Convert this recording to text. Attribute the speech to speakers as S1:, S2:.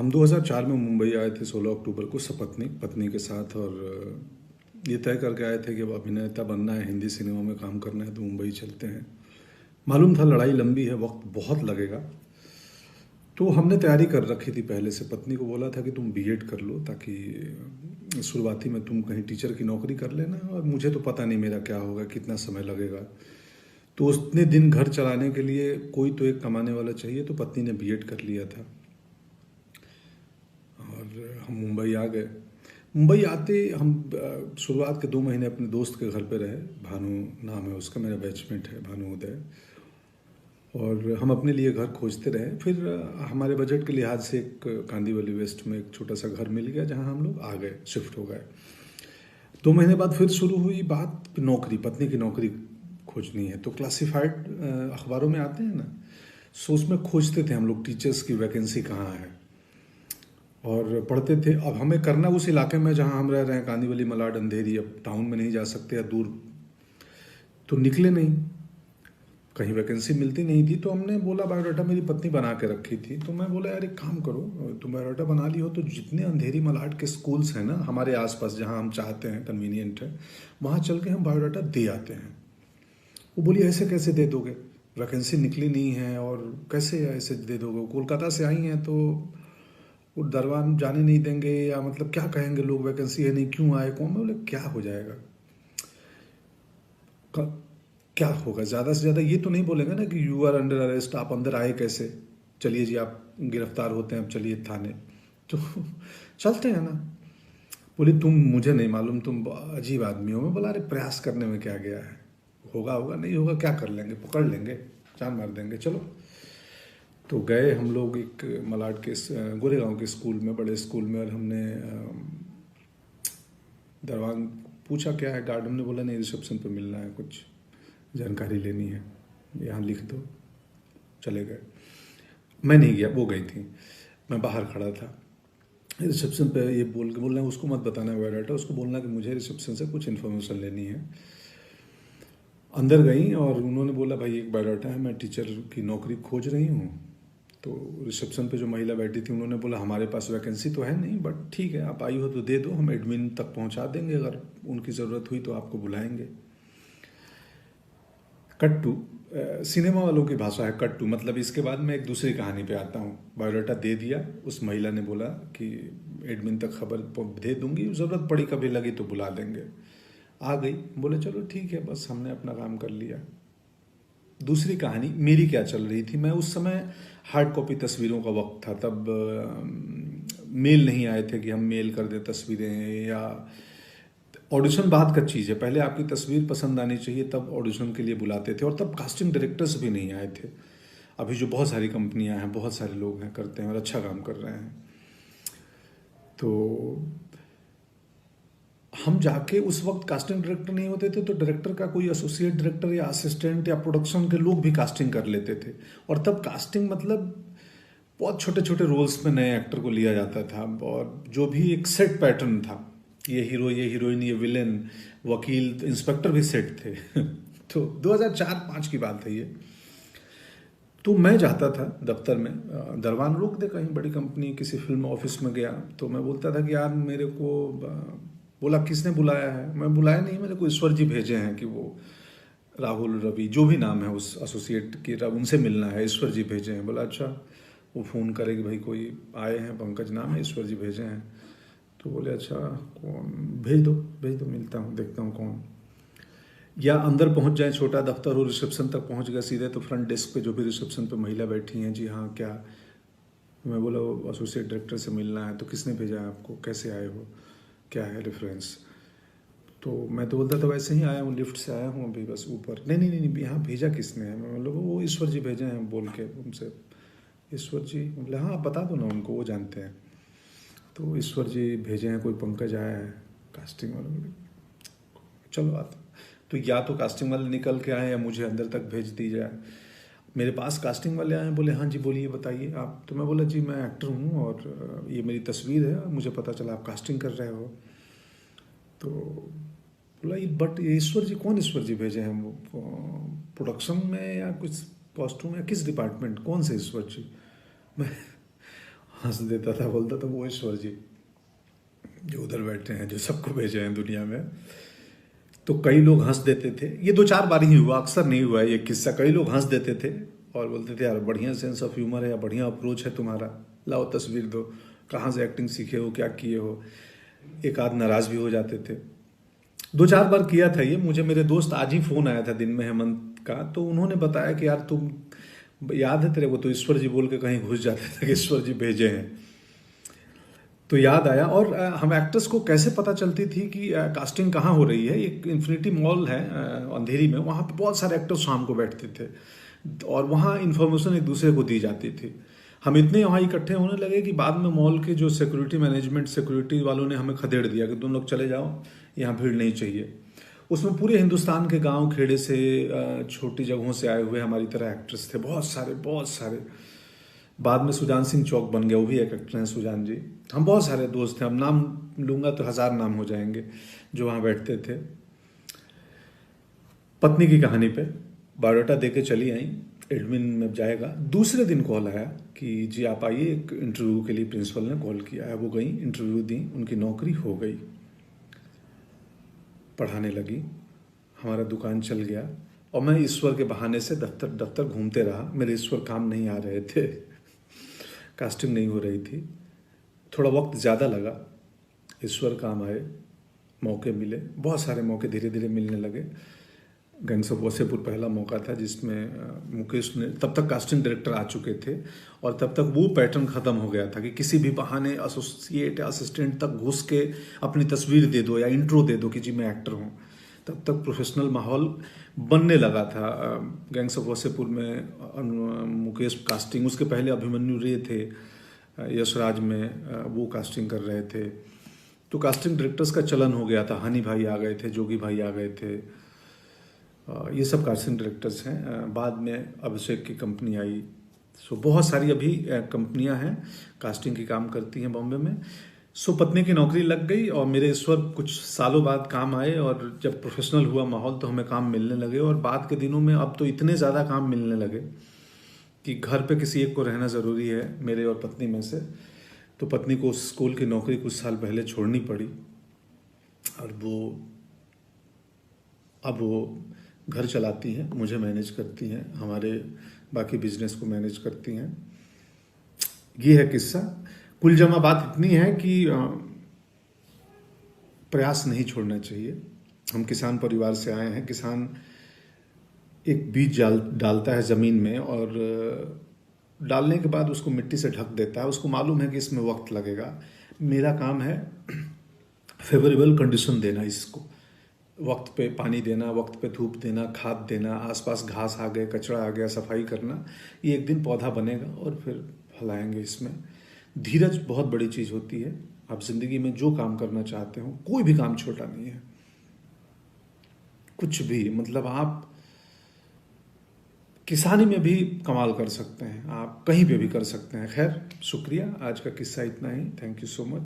S1: हम 2004 में मुंबई आए थे 16 अक्टूबर को सपत्नी पत्नी के साथ। और ये तय करके आए थे कि अब अभिनेता बनना है, हिंदी सिनेमा में काम करना है तो मुंबई चलते हैं। मालूम था लड़ाई लंबी है, वक्त बहुत लगेगा। तो हमने तैयारी कर रखी थी पहले से। पत्नी को बोला था कि तुम बीएड कर लो ताकि शुरुआती में तुम कहीं टीचर की नौकरी कर लेना, और मुझे तो पता नहीं मेरा क्या होगा, कितना समय लगेगा। तो उतने दिन घर चलाने के लिए कोई तो एक कमाने वाला चाहिए, तो पत्नी ने बीएड कर लिया था और हम मुंबई आ गए। मुंबई आते हम शुरुआत के 2 महीने अपने दोस्त के घर पे रहे। भानु नाम है उसका, मेरा बैचमेट है भानु उदय। और हम अपने लिए घर खोजते रहे। फिर हमारे बजट के लिहाज से एक कांदीवली वेस्ट में एक छोटा सा घर मिल गया, जहां हम लोग आ गए, शिफ्ट हो गए। 2 महीने बाद फिर शुरू हुई बात नौकरी, पत्नी की नौकरी खोजनी है। तो क्लासिफाइड अखबारों में आते हैं ना, सो उसमें खोजते थे हम लोग टीचर्स की वैकेंसी कहाँ है, और पढ़ते थे। अब हमें करना उस इलाके में जहाँ हम रह रहे हैं, कांदीवली, मलाड, अंधेरी। अब टाउन में नहीं जा सकते या दूर, तो निकले नहीं, कहीं वैकेंसी मिलती नहीं थी। तो हमने बोला, बायोडाटा मेरी पत्नी बना के रखी थी, तो मैं बोला यार एक काम करो, तुम बायोडाटा बना ली हो तो जितने अंधेरी मलाड के स्कूल्स हैं ना हमारे आसपास, जहाँ हम चाहते हैं कन्वीनियंट है, वहाँ चल के हम बायोडाटा दे आते हैं। वो बोली ऐसे कैसे दे दोगे, वैकेंसी निकली नहीं है और कैसे ऐसे दे दोगे, कोलकाता से आई हैं तो वो दरबार जाने नहीं देंगे, या मतलब क्या कहेंगे लोग, वैकेंसी है नहीं, क्यों आए कौन। मैं बोले क्या हो जाएगा, क्या होगा, ज़्यादा से ज़्यादा ये तो नहीं बोलेंगे ना कि यू आर अंडर अरेस्ट, आप अंदर आए कैसे, चलिए जी आप गिरफ्तार होते हैं, अब चलिए थाने, तो चलते हैं ना। बोली तुम, मुझे नहीं मालूम, तुम अजीब आदमी हो। मैं बोला अरे प्रयास करने में क्या गया है, होगा होगा, नहीं होगा क्या कर लेंगे, पकड़ लेंगे, जान मार देंगे, चलो। तो गए हम लोग एक मलाड के गोरेगांव के स्कूल में, बड़े स्कूल में, और हमने दरवान पूछा क्या है, गार्डन ने बोला नहीं रिसेप्शन पे मिलना है, कुछ जानकारी लेनी है, यहाँ लिख दो। चले गए, मैं नहीं गया, वो गई थी, मैं बाहर खड़ा था। रिसेप्शन पे ये बोलना उसको मत बताना बायोडाटा, उसको बोलना कि मुझे रिसेप्शन से कुछ इन्फॉर्मेशन लेनी है। अंदर गई और उन्होंने बोला भाई एक बायोडाटा है, मैं टीचर की नौकरी खोज रही हूँ। तो रिसेप्शन पे जो महिला बैठी थी उन्होंने बोला हमारे पास वैकेंसी तो है नहीं, बट ठीक है आप आई हो तो दे दो, हम एडमिन तक पहुँचा देंगे, अगर उनकी ज़रूरत हुई तो आपको बुलाएंगे। कट्टू सिनेमा वालों की भाषा है कट्टू, मतलब इसके बाद मैं एक दूसरी कहानी पे आता हूँ। बायोडाटा दे दिया, उस महिला ने बोला कि एडमिन तक खबर दे दूंगी, ज़रूरत पड़ी कभी लगी तो बुला देंगे। आ गई, बोले चलो ठीक है, बस हमने अपना काम कर लिया। दूसरी कहानी मेरी क्या चल रही थी, मैं उस समय हार्ड कॉपी तस्वीरों का वक्त था, तब मेल नहीं आए थे कि हम मेल कर दें तस्वीरें, या ऑडिशन बाद का चीज़ है, पहले आपकी तस्वीर पसंद आनी चाहिए तब ऑडिशन के लिए बुलाते थे, और तब कास्टिंग डायरेक्टर्स भी नहीं आए थे। अभी जो बहुत सारी कंपनियां हैं, बहुत सारे लोग हैं करते हैं और अच्छा काम कर रहे हैं। तो हम जाके, उस वक्त कास्टिंग डायरेक्टर नहीं होते थे, तो डायरेक्टर का कोई एसोसिएट डायरेक्टर या असिस्टेंट या प्रोडक्शन के लोग भी कास्टिंग कर लेते थे। और तब कास्टिंग मतलब बहुत छोटे छोटे रोल्स में नए एक्टर को लिया जाता था, और जो भी एक सेट पैटर्न था, ये हीरो, ये हीरोइन, ये विलेन, वकील, इंस्पेक्टर भी सेट थे। तो 2004-5 की बात है ये। तो मैं जाता था दफ्तर में, दरवान रोक दे कहीं बड़ी कंपनी, किसी फिल्म ऑफिस में गया तो मैं बोलता था कि यार मेरे को, बोला किसने बुलाया है, मैं बुलाया नहीं, मेरे को ईश्वर जी भेजे हैं कि वो राहुल, रवि, जो भी नाम है उस एसोसिएट की, उनसे मिलना है, ईश्वर जी भेजे हैं। बोला अच्छा। वो फ़ोन करे कि भाई कोई आए हैं, पंकज नाम है, ईश्वर जी भेजे हैं। तो बोले अच्छा कौन, भेज दो, मिलता हूँ, देखता हूँ कौन। या अंदर पहुँच जाए, छोटा दफ्तर हो, रिसेप्शन तक पहुँच गए सीधे, तो फ्रंट डेस्क पे जो भी रिसेप्शन पे महिला बैठी हैं, जी हाँ क्या। मैं बोला वो एसोसिएट डायरेक्टर से मिलना है। तो किसने भेजा है आपको, कैसे आए हो, क्या है रेफरेंस। तो मैं तो बोलता था वैसे ही आया हूँ, लिफ्ट से आया हूँ अभी बस ऊपर। नहीं नहीं नहीं, यहाँ भेजा किसने है। मैं मतलब वो ईश्वर जी भेजे हैं बोल के उनसे। ईश्वर जी, बोले हाँ आप बता दो ना उनको, वो जानते हैं। तो ईश्वर जी भेजे हैं, कोई पंकज आया है कास्टिंग वाला। बोले चलो आता। तो या तो कास्टिंग वाले निकल के आए या मुझे अंदर तक भेज दी जाए। मेरे पास कास्टिंग वाले आए, बोले हाँ जी बोलिए बताइए आप। तो मैं बोला जी मैं एक्टर हूँ और ये मेरी तस्वीर है, मुझे पता चला आप कास्टिंग कर रहे हो। तो बोला ये बट ये ईश्वर जी कौन, ईश्वर जी भेजे हैं वो प्रोडक्शन में या कुछ कॉस्ट्यूम या किस डिपार्टमेंट, कौन से ईश्वर जी। मैं हंस देता था, बोलता था वो ईश्वर जी जो उधर बैठे हैं, जो सबको भेजे हैं दुनिया में। तो कई लोग हंस देते थे, ये 2-4 बार ही हुआ, अक्सर नहीं हुआ ये किस्सा। कई लोग हंस देते थे और बोलते थे यार बढ़िया सेंस ऑफ ह्यूमर है या बढ़िया अप्रोच है तुम्हारा, लाओ तस्वीर दो, कहाँ से एक्टिंग सीखे हो, क्या किए हो। एक आध नाराज भी हो जाते थे। 2-4 बार किया था ये। मुझे मेरे दोस्त आज ही फ़ोन आया था दिन में, हेमंत का, तो उन्होंने बताया कि यार तुम, याद है तेरे को तो ईश्वर जी बोल के कहीं घुस जाते थे कि ईश्वर जी भेजे हैं। तो याद आया। और हम एक्टर्स को कैसे पता चलती थी कि कास्टिंग कहाँ हो रही है, एक इन्फिनिटी मॉल है अंधेरी में, वहाँ पे बहुत सारे एक्टर्स शाम को बैठते थे और वहाँ इन्फॉर्मेशन एक दूसरे को दी जाती थी। हम इतने वहाँ इकट्ठे होने लगे कि बाद में मॉल के जो सिक्योरिटी मैनेजमेंट, सिक्योरिटी वालों ने हमें खदेड़ दिया कि तुम लोग चले जाओ, यहाँ भीड़ नहीं चाहिए। उसमें पूरे हिंदुस्तान के गांव खेड़े से, छोटी जगहों से आए हुए हमारी तरह एक्टर्स थे, बहुत सारे बहुत सारे। बाद में सुजान सिंह चौक बन गया, वो भी एक एक्टर हैं सुजान जी। हम बहुत सारे दोस्त थे, अब नाम लूंगा तो 1000 नाम हो जाएंगे जो वहाँ बैठते थे। पत्नी की कहानी पे बायोडाटा दे के चली आई, एडमिन में जाएगा। दूसरे दिन कॉल आया कि जी आप आइए, एक इंटरव्यू के लिए प्रिंसिपल ने कॉल किया है। वो गई, इंटरव्यू दी, उनकी नौकरी हो गई, पढ़ाने लगी, हमारा दुकान चल गया। और मैं ईश्वर के बहाने से दफ्तर दफ्तर घूमते रहा। मेरे ईश्वर काम नहीं आ रहे थे, कास्टिंग नहीं हो रही थी, थोड़ा वक्त ज़्यादा लगा। ईश्वर काम आए, मौके मिले, बहुत सारे मौके धीरे धीरे मिलने लगे। गैंग्स ऑफ वासेपुर पहला मौका था जिसमें मुकेश ने, तब तक कास्टिंग डायरेक्टर आ चुके थे और तब तक वो पैटर्न ख़त्म हो गया था कि किसी भी बहाने एसोसिएट या असिस्टेंट तक घुस के अपनी तस्वीर दे दो या इंट्रो दे दो कि जी मैं एक्टर हूँ। तब तक प्रोफेशनल माहौल बनने लगा था। गैंग्स ऑफ वासेपुर में मुकेश कास्टिंग, उसके पहले अभिमन्यु रे थे यशराज में, वो कास्टिंग कर रहे थे। तो कास्टिंग डायरेक्टर्स का चलन हो गया था। हनी भाई आ गए थे, जोगी भाई आ गए थे, ये सब कास्टिंग डायरेक्टर्स हैं। बाद में अभिषेक की कंपनी आई। सो बहुत सारी अभी कंपनियां हैं कास्टिंग की काम करती हैं बॉम्बे में। सो पत्नी की नौकरी लग गई और मेरे ईश्वर कुछ सालों बाद काम आए और जब प्रोफेशनल हुआ माहौल तो हमें काम मिलने लगे। और बाद के दिनों में अब तो इतने ज़्यादा काम मिलने लगे कि घर पे किसी एक को रहना ज़रूरी है, मेरे और पत्नी में से। तो पत्नी को स्कूल की नौकरी कुछ साल पहले छोड़नी पड़ी और अब वो घर चलाती हैं, मुझे मैनेज करती हैं, हमारे बाकी बिजनेस को मैनेज करती हैं। ये है किस्सा। कुल जमा बात इतनी है कि प्रयास नहीं छोड़ना चाहिए। हम किसान परिवार से आए हैं। किसान एक बीज डालता है ज़मीन में और डालने के बाद उसको मिट्टी से ढक देता है। उसको मालूम है कि इसमें वक्त लगेगा। मेरा काम है फेवरेबल कंडीशन देना, इसको वक्त पे पानी देना, वक्त पे धूप देना, खाद देना, आसपास घास आ गए, कचरा आ गया, सफाई करना। ये एक दिन पौधा बनेगा और फिर फैलाएंगे। इसमें धीरज बहुत बड़ी चीज़ होती है। आप जिंदगी में जो काम करना चाहते हो, कोई भी काम छोटा नहीं है, कुछ भी, मतलब आप किसानी में भी कमाल कर सकते हैं, आप कहीं पे भी कर सकते हैं। खैर, शुक्रिया, आज का किस्सा इतना ही। Thank you so much.